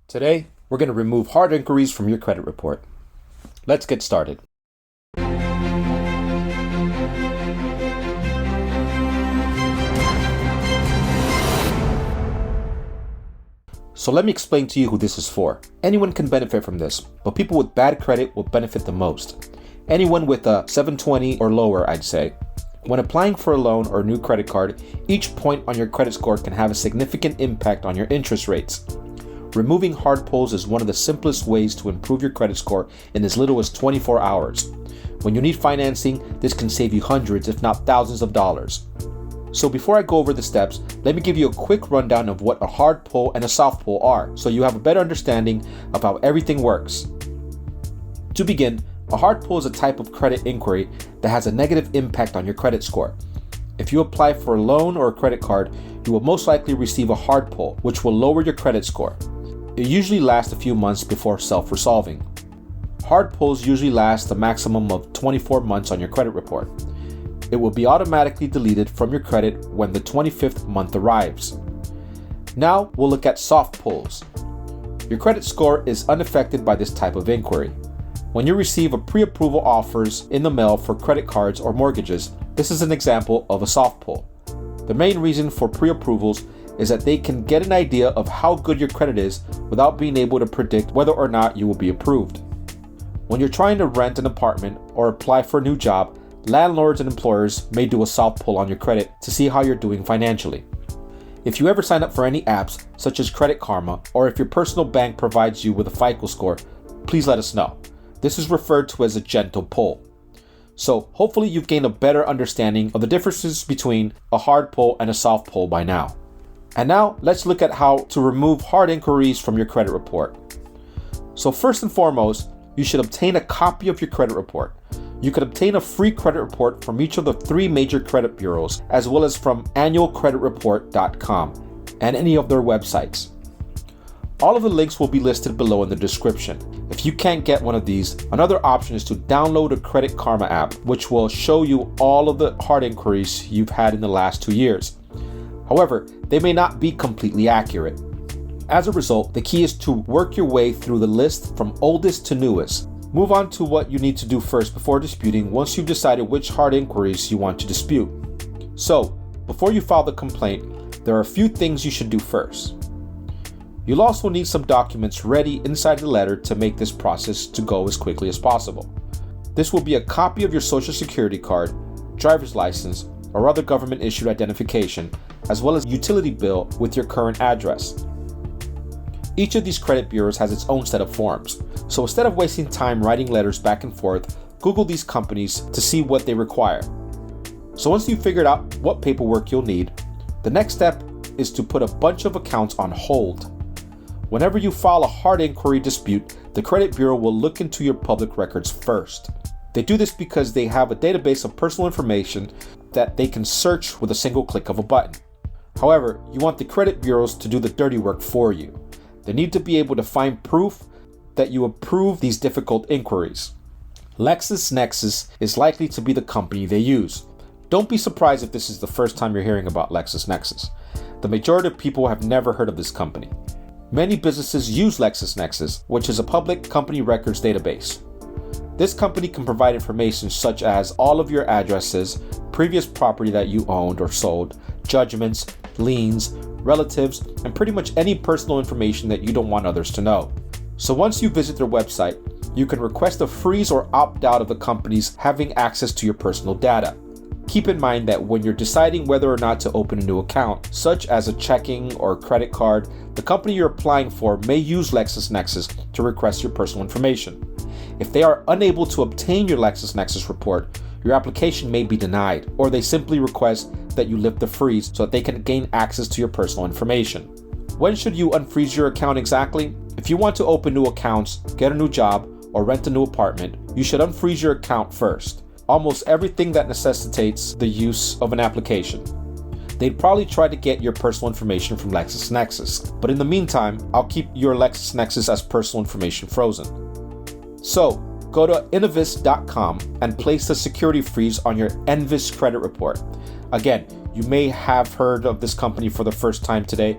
Today, we're going to remove hard inquiries from your credit report. Let's get started. So let me explain to you who this is for. Anyone can benefit from this, but people with bad credit will benefit the most. Anyone with a 720 or lower, I'd say. When applying for a loan or a new credit card, each point on your credit score can have a significant impact on your interest rates. Removing hard pulls is one of the simplest ways to improve your credit score in as little as 24 hours. When you need financing, this can save you hundreds, if not thousands of dollars. So before I go over the steps, let me give you a quick rundown of what a hard pull and a soft pull are, so you have a better understanding of how everything works. To begin, a hard pull is a type of credit inquiry that has a negative impact on your credit score. If you apply for a loan or a credit card, you will most likely receive a hard pull, which will lower your credit score. It usually lasts a few months before self-resolving. Hard pulls usually last a maximum of 24 months on your credit report. It will be automatically deleted from your credit when the 25th month arrives. Now we'll look at soft pulls. Your credit score is unaffected by this type of inquiry. When you receive a pre-approval offers in the mail for credit cards or mortgages, this is an example of a soft pull. The main reason for pre-approvals is that they can get an idea of how good your credit is without being able to predict whether or not you will be approved. When you're trying to rent an apartment or apply for a new job, landlords and employers may do a soft pull on your credit to see how you're doing financially. If you ever sign up for any apps such as Credit Karma, or if your personal bank provides you with a FICO score, please let us know. This is referred to as a gentle pull. So hopefully you've gained a better understanding of the differences between a hard pull and a soft pull by now. And now let's look at how to remove hard inquiries from your credit report. So first and foremost, you should obtain a copy of your credit report. You can obtain a free credit report from each of the 3 major credit bureaus, as well as from annualcreditreport.com and any of their websites. All of the links will be listed below in the description. If you can't get one of these, another option is to download a Credit Karma app, which will show you all of the hard inquiries you've had in the last 2 years. However, they may not be completely accurate. As a result, the key is to work your way through the list from oldest to newest. Move on to what you need to do first before disputing once you've decided which hard inquiries you want to dispute. So, before you file the complaint, there are a few things you should do first. You'll also need some documents ready inside the letter to make this process to go as quickly as possible. This will be a copy of your social security card, driver's license, or other government-issued identification, as well as utility bill with your current address. Each of these credit bureaus has its own set of forms, so instead of wasting time writing letters back and forth, Google these companies to see what they require. So once you've figured out what paperwork you'll need, the next step is to put a bunch of accounts on hold. Whenever you file a hard inquiry dispute, the credit bureau will look into your public records first. They do this because they have a database of personal information that they can search with a single click of a button. However, you want the credit bureaus to do the dirty work for you. They need to be able to find proof that you approve these difficult inquiries. LexisNexis is likely to be the company they use. Don't be surprised if this is the first time you're hearing about LexisNexis. The majority of people have never heard of this company. Many businesses use LexisNexis, which is a public company records database. This company can provide information such as all of your addresses, previous property that you owned or sold, judgments, liens, relatives, and pretty much any personal information that you don't want others to know. So once you visit their website, you can request a freeze or opt out of the companies having access to your personal data. Keep in mind that when you're deciding whether or not to open a new account, such as a checking or credit card, the company you're applying for may use LexisNexis to request your personal information. If they are unable to obtain your LexisNexis report, your application may be denied, or they simply request that you lift the freeze so that they can gain access to your personal information. When should you unfreeze your account exactly? If you want to open new accounts, get a new job, or rent a new apartment, you should unfreeze your account first. Almost everything that necessitates the use of an application. They'd probably try to get your personal information from LexisNexis, but in the meantime, I'll keep your LexisNexis as personal information frozen. So, go to innovis.com and place the security freeze on your Envis credit report. Again, you may have heard of this company for the first time today,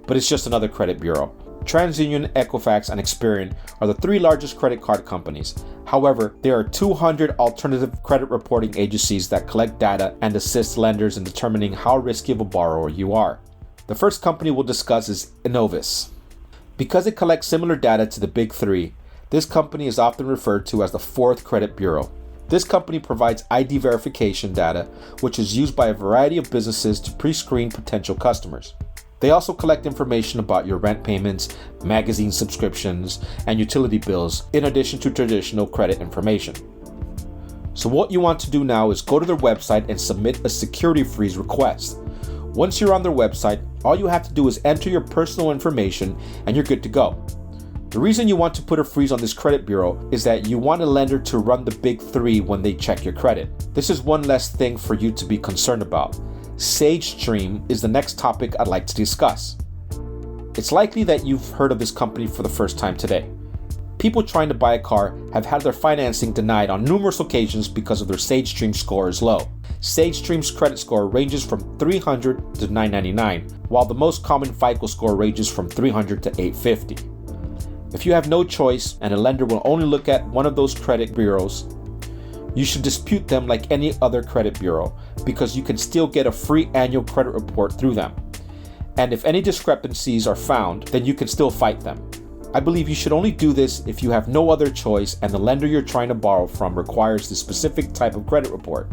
but it's just another credit bureau. TransUnion, Equifax, and Experian are the 3 largest credit card companies. However, there are 200 alternative credit reporting agencies that collect data and assist lenders in determining how risky of a borrower you are. The first company we'll discuss is Innovis. Because it collects similar data to the big 3, this company is often referred to as the 4th credit bureau. This company provides ID verification data, which is used by a variety of businesses to pre-screen potential customers. They also collect information about your rent payments, magazine subscriptions, and utility bills, in addition to traditional credit information. So what you want to do now is go to their website and submit a security freeze request. Once you're on their website, all you have to do is enter your personal information and you're good to go. The reason you want to put a freeze on this credit bureau is that you want a lender to run the big 3 when they check your credit. This is one less thing for you to be concerned about. SageStream is the next topic I'd like to discuss. It's likely that you've heard of this company for the first time today. People trying to buy a car have had their financing denied on numerous occasions because of their SageStream score is low. SageStream's credit score ranges from 300 to 999, while the most common FICO score ranges from 300 to 850. If you have no choice and a lender will only look at one of those credit bureaus, you should dispute them like any other credit bureau because you can still get a free annual credit report through them. And if any discrepancies are found, then you can still fight them. I believe you should only do this if you have no other choice and the lender you're trying to borrow from requires the specific type of credit report.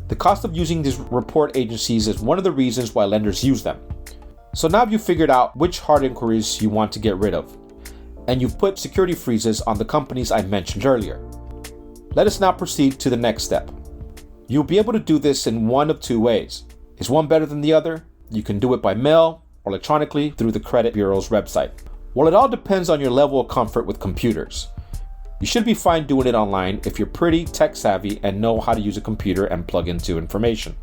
The cost of using these report agencies is one of the reasons why lenders use them. So now you've figured out which hard inquiries you want to get rid of, and you've put security freezes on the companies I mentioned earlier. Let us now proceed to the next step. You'll be able to do this in one of 2 ways. Is one better than the other? You can do it by mail or electronically through the credit bureau's website. Well, it all depends on your level of comfort with computers. You should be fine doing it online if you're pretty tech savvy and know how to use a computer and plug into information.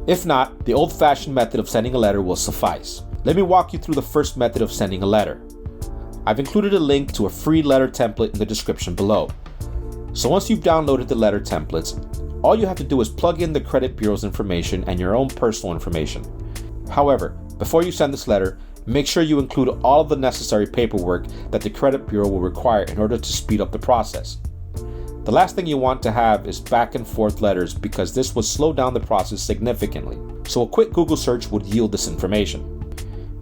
If not, the old-fashioned method of sending a letter will suffice. Let me walk you through the first method of sending a letter. I've included a link to a free letter template in the description below. So once you've downloaded the letter templates, all you have to do is plug in the credit bureau's information and your own personal information. However, before you send this letter, make sure you include all of the necessary paperwork that the credit bureau will require in order to speed up the process. The last thing you want to have is back and forth letters because this will slow down the process significantly. So a quick Google search would yield this information.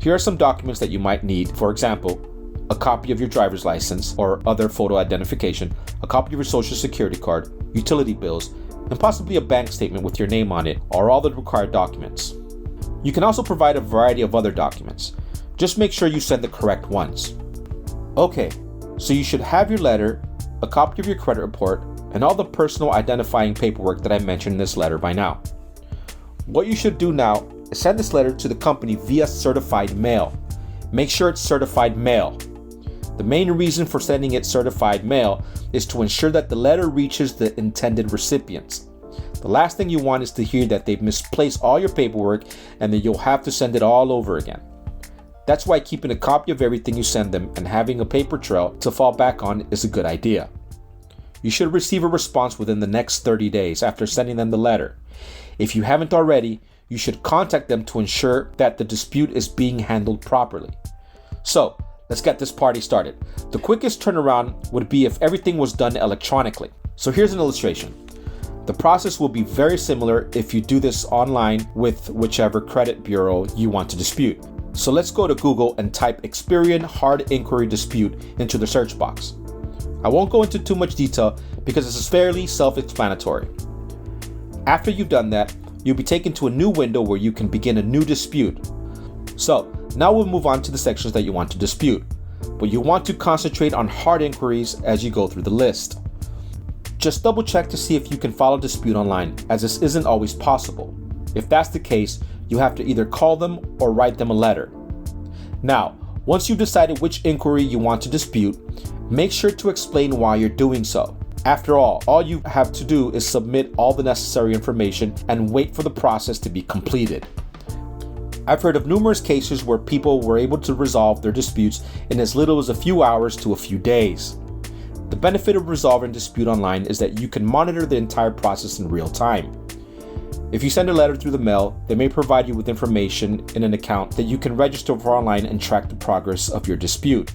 Here are some documents that you might need. For example, a copy of your driver's license or other photo identification, a copy of your social security card, utility bills, and possibly a bank statement with your name on it are all the required documents. You can also provide a variety of other documents. Just make sure you send the correct ones. Okay, so you should have your letter, a copy of your credit report, and all the personal identifying paperwork that I mentioned in this letter by now. What you should do now is send this letter to the company via certified mail. Make sure it's certified mail. The main reason for sending it certified mail is to ensure that the letter reaches the intended recipients. The last thing you want is to hear that they've misplaced all your paperwork and that you'll have to send it all over again. That's why keeping a copy of everything you send them and having a paper trail to fall back on is a good idea. You should receive a response within the next 30 days after sending them the letter. If you haven't already, you should contact them to ensure that the dispute is being handled properly. So, let's get this party started. The quickest turnaround would be if everything was done electronically. So here's an illustration. The process will be very similar if you do this online with whichever credit bureau you want to dispute. So let's go to Google and type Experian Hard Inquiry Dispute into the search box. I won't go into too much detail because this is fairly self-explanatory. After you've done that, you'll be taken to a new window where you can begin a new dispute. So now we'll move on to the sections that you want to dispute, but you want to concentrate on hard inquiries as you go through the list. Just double check to see if you can file a dispute online, as this isn't always possible. If that's the case, you have to either call them or write them a letter. Now, once you've decided which inquiry you want to dispute, make sure to explain why you're doing so. After all you have to do is submit all the necessary information and wait for the process to be completed. I've heard of numerous cases where people were able to resolve their disputes in as little as a few hours to a few days. The benefit of resolving a dispute online is that you can monitor the entire process in real time. If you send a letter through the mail, they may provide you with information in an account that you can register for online and track the progress of your dispute.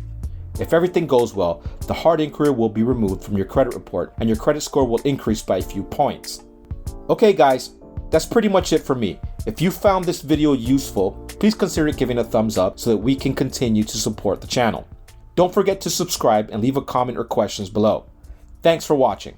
If everything goes well, the hard inquiry will be removed from your credit report and your credit score will increase by a few points. Okay guys, that's pretty much it for me. If you found this video useful, please consider giving a thumbs up so that we can continue to support the channel. Don't forget to subscribe and leave a comment or questions below. Thanks for watching.